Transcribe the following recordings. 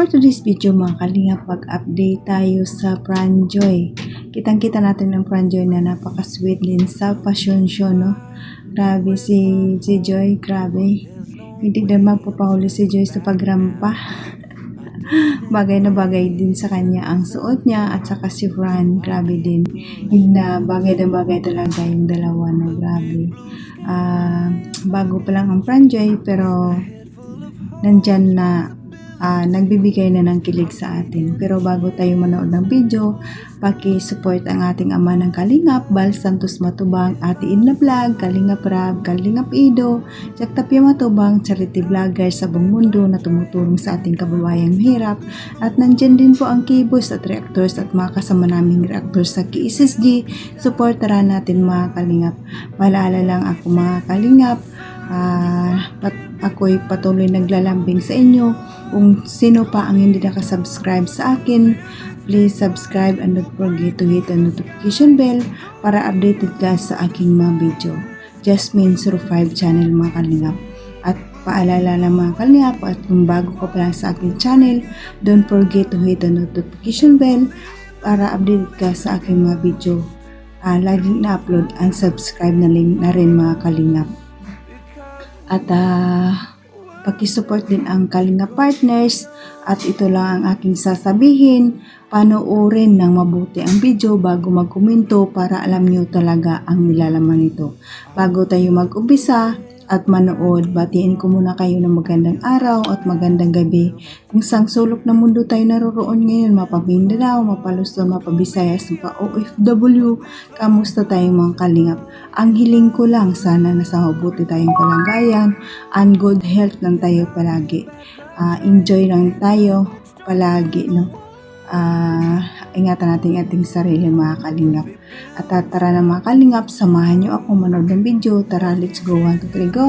For today's video mga kalingap, mag-update tayo sa Franjoy. Kitang-kita natin ng Franjoy na napaka-sweet din sa passion show, no? Grabe si Joy, grabe. Hindi din magpapahuli si Joy sa pagrampa. Bagay na bagay din sa kanya ang suot niya at saka si Fran, grabe din. Yung na bagay na bagay talaga yung dalawa na grabe. Bago pa lang ang Franjoy pero nandyan na nagbibigay na ng kilig sa atin. Pero bago tayo manood ng video, paki-support ang ating ama ng Kalingap, Bal Santos Matubang, Ate Inna Vlog, Kalingap Rab, Kalingap Ido, Jack Tapia Matubang, charity vlogger sa buong mundo na tumutulong sa ating kababayang mahirap. At nandyan din po ang Kibos at reactors at mga kasama naming reactors sa KSSG. Supportaran natin mga Kalingap. Paalala lang ako mga Kalingap, ako'y patuloy naglalambing sa inyo. Kung sino pa ang hindi nakasubscribe sa akin, please subscribe and don't forget to hit the notification bell para updated ka sa aking mga video. Jasmine05 channel mga Kalingap. At paalala lang mga Kalingap, at kung bago ka pa lang sa aking channel, don't forget to hit the notification bell para updated ka sa aking mga video. Laging na-upload and subscribe na rin mga Kalingap. At pakisupport din ang Kalingap partners, at ito lang ang aking sasabihin, panoorin ng mabuti ang video bago magkomento para alam nyo talaga ang nilalaman nito. Bago tayo mag-umpisa at manood, batiin ko muna kayo ng magandang araw at magandang gabi. Kung sang sulok na mundo tayo naroroon ngayon, mapa-Mindanao, mapa-Luzon, mapa-Visayas, mapa-OFW, kamusta tayong mga Kalingap? Ang hiling ko lang, sana nasa mabuti tayong kalagayan and good health lang tayo palagi. Enjoy lang tayo palagi, no? Ingatan natin ating sarili mga Kalingap. At tara na mga Kalingap, samahan nyo ako manood ng video. Tara, let's go. 1, 2, 3, go!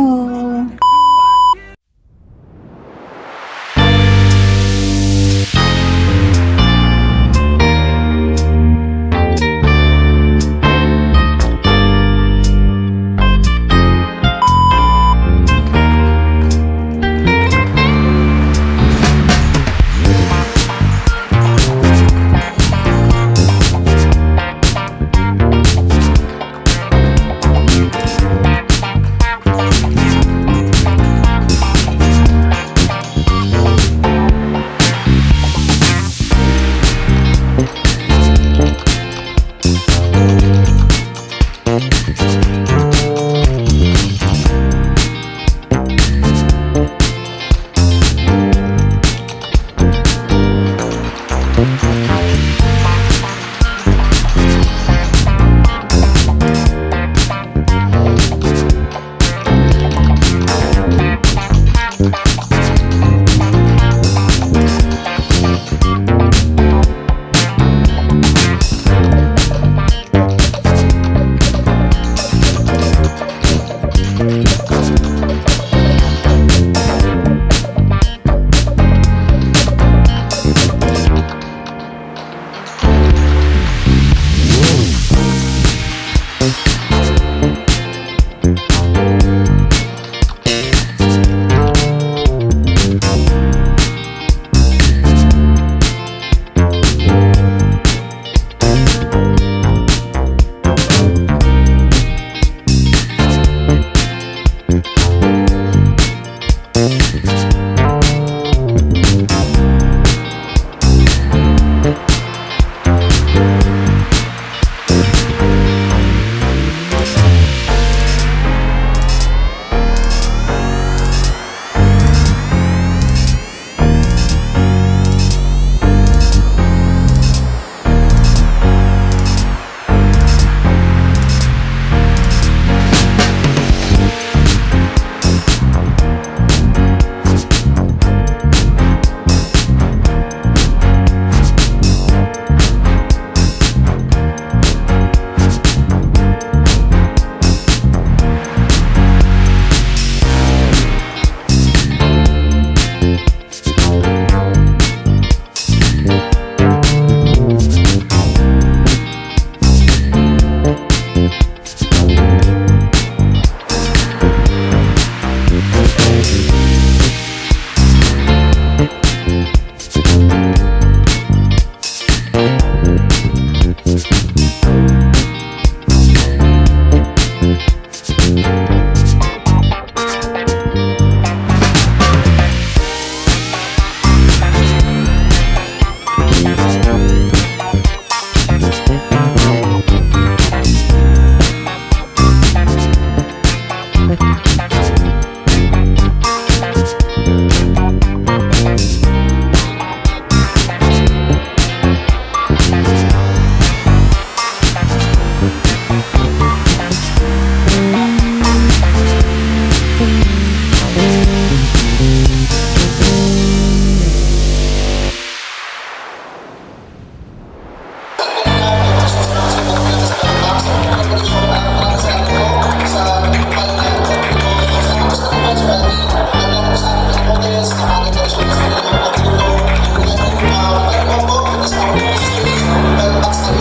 So,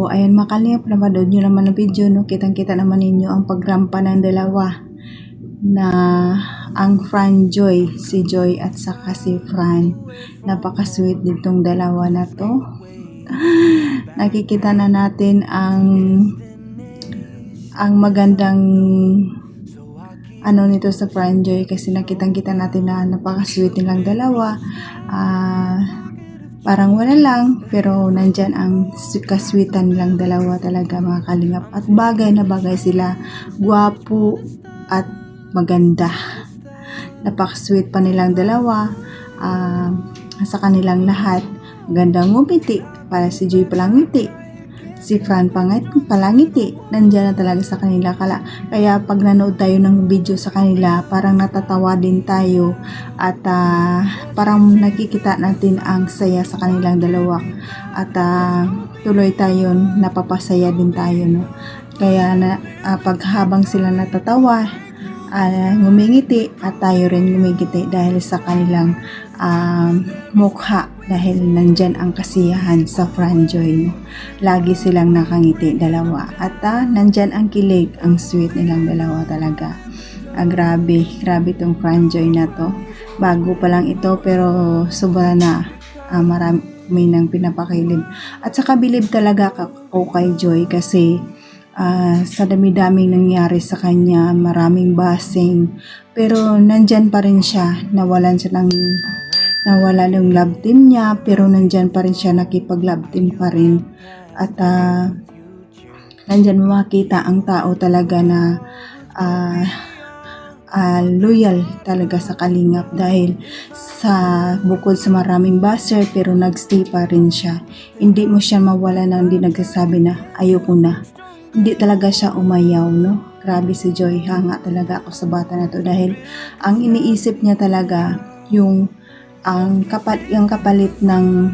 ayun mga kalingap, napanood nyo naman ang video, no? Kitang-kita naman ninyo ang pagrampa ng dalawa na ang Franjoy, si Joy at saka si Fran. Napaka-sweet ditong dalawa na to. Nakikita na natin ang magandang ano nito sa Franjoy kasi nakitang-kita natin na napaka-sweet nilang dalawa. Parang wala lang, pero nandyan ang kaswitan nilang dalawa talaga mga kalingap. At bagay na bagay sila, gwapo at maganda. Napaka-sweet pa nilang dalawa, sa kanilang lahat. Magandang ngumiti, para si Joy palangiti, si Fran palangiti, nandyan na talaga sa kanila. Kaya pag nanood tayo ng video sa kanila, parang natatawa din tayo at parang nakikita natin ang saya sa kanilang dalawa at tuloy tayo, napapasaya din tayo, no? Kaya pag habang sila natatawa, ngumingiti at tayo rin ngumingiti dahil sa kanilang mukha, dahil nandyan ang kasiyahan sa Franjoy, no? Lagi silang nakangiti dalawa at nandyan ang kilig, ang sweet nilang dalawa talaga. Grabe tong Franjoy na to, bago pa lang ito pero sobra na, marami nang pinapakilib at saka bilib talaga ako kay Joy kasi sa dami-daming nangyari sa kanya, maraming basing, pero nandyan pa rin siya, nawala yung love team niya, pero nandyan pa rin siya, nakipag-love team pa rin. At nandyan makita ang tao talaga na loyal talaga sa kalingap dahil bukod sa maraming baser, pero nagstay pa rin siya. Hindi mo siya mawala na hindi nagsasabi na ayoko na. Hindi talaga siya umayaw, no? Grabe si Joy, hanga talaga ako sa bata na to dahil ang iniisip niya talaga yung kapalit ng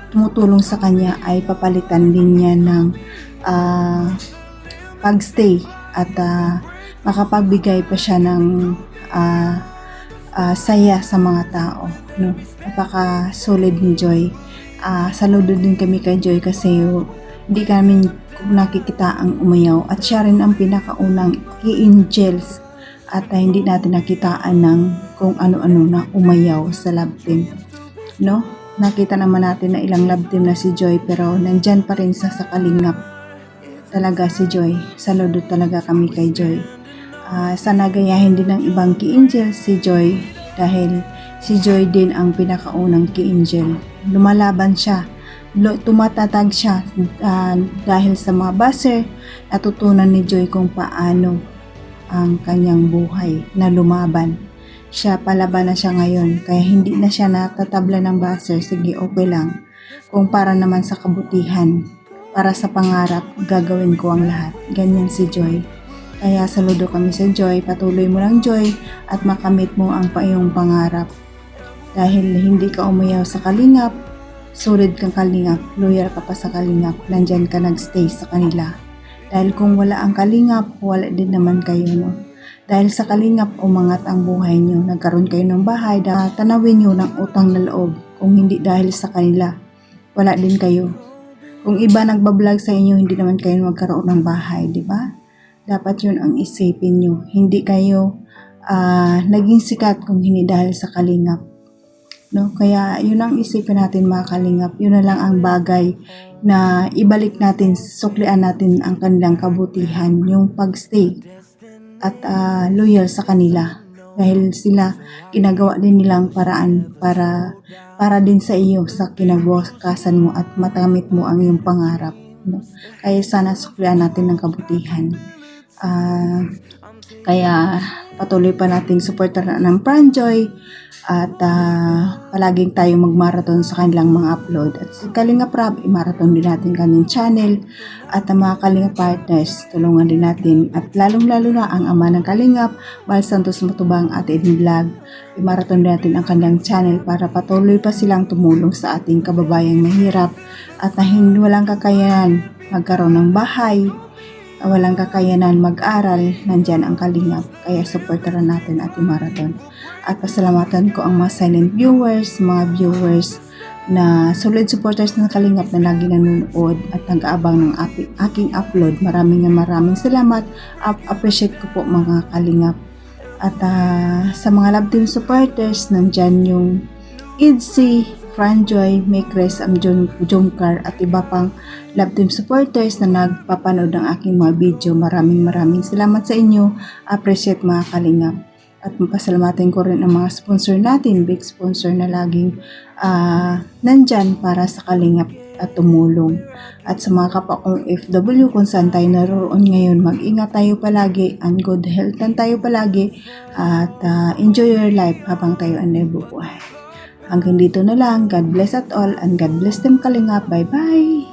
tumutulong sa kanya ay papalitan din niya ng pagstay at makapagbigay pa siya ng saya sa mga tao, no? Napaka solid ni Joy. Saludo din kami kay Joy kasi hindi kami nakikita ang umayaw at siya rin ang pinakaunang ki-angels at hindi natin nakitaan ng kung ano-ano na umayaw sa love team, no? Nakita naman natin na ilang love team na si Joy pero nandyan pa rin sa kalingap talaga si Joy. Saludo talaga kami kay Joy. Sana gayahin din ng ibang ki-angel si Joy dahil si Joy din ang pinakaunang ki-angel. Lumalaban siya, tumatatag siya dahil sa mga baser. Natutunan ni Joy kung paano ang kanyang buhay na lumaban. Siya palaban na siya ngayon, kaya hindi na siya natatabla ng baser. Sige, okay lang. Kung para naman sa kabutihan, para sa pangarap, gagawin ko ang lahat. Ganyan si Joy. Kaya saludo kami sa Joy. Patuloy mo lang, Joy, at makamit mo ang iyong pangarap. Dahil hindi ka umayaw sa kalingap, solid kang kalingap, loyal ka pa sa kalingap, nandyan ka nagstay sa kanila. Dahil kung wala ang kalingap, wala din naman kayo, no? Dahil sa kalingap, umangat ang buhay nyo. Nagkaroon kayo ng bahay, tanawin nyo ng utang na loob. Kung hindi dahil sa kanila, wala din kayo. Kung iba nagbablog sa inyo, hindi naman kayo magkaroon ng bahay, di ba? Dapat yun ang isipin nyo. Hindi kayo naging sikat kung hindi dahil sa kalingap, no? Kaya yun ang isipin natin mga kalingap. Yun na lang ang bagay na ibalik natin, suklian natin ang kanilang kabutihan, yung pagstay at loyal sa kanila dahil sila ginagawa din nilang paraan para din sa iyo sa kinabukasan mo at matamit mo ang iyong pangarap, no? Kaya sana suklian natin ng kabutihan. Kaya patuloy pa nating suportahan ng Franjoy at palaging tayo magmarathon sa kanilang mga upload. At si Kalingap Rab, marathon din natin kanyang channel at ang mga Kalingap partners, tulungan din natin at lalong-lalo na ang ama ng Kalingap, Val Santos Matubang at Edin Vlog, marathon din natin ang kanilang channel para patuloy pa silang tumulong sa ating kababayang mahirap at na hindi walang kakayanan magkaroon ng bahay, walang kakayanan mag-aral, nandyan ang Kalingap. Kaya supportaran natin ating marathon. At pasalamatan ko ang mga silent viewers, mga viewers na solid supporters ng Kalingap na lagi nanonood at nag-aabang ng aking upload. Maraming salamat. Appreciate ko po mga Kalingap. At sa mga love team supporters, nandyan yung Idsi, Franjoy, Mekres, Jomcar at iba pang love team supporters na nagpapanood ng aking mga video. Maraming salamat sa inyo. Appreciate mga Kalingap. At pasalamatan ko rin ang mga sponsor natin, big sponsor na laging nandyan para sa Kalingap at tumulong. At sa mga kapwa kong FW kung saan tayo naroon ngayon, mag-ingat tayo palagi and good health lang tayo palagi at enjoy your life habang tayo ay nabubuhay. Hanggang dito na lang. God bless at all and God bless them Kalingap. Bye-bye!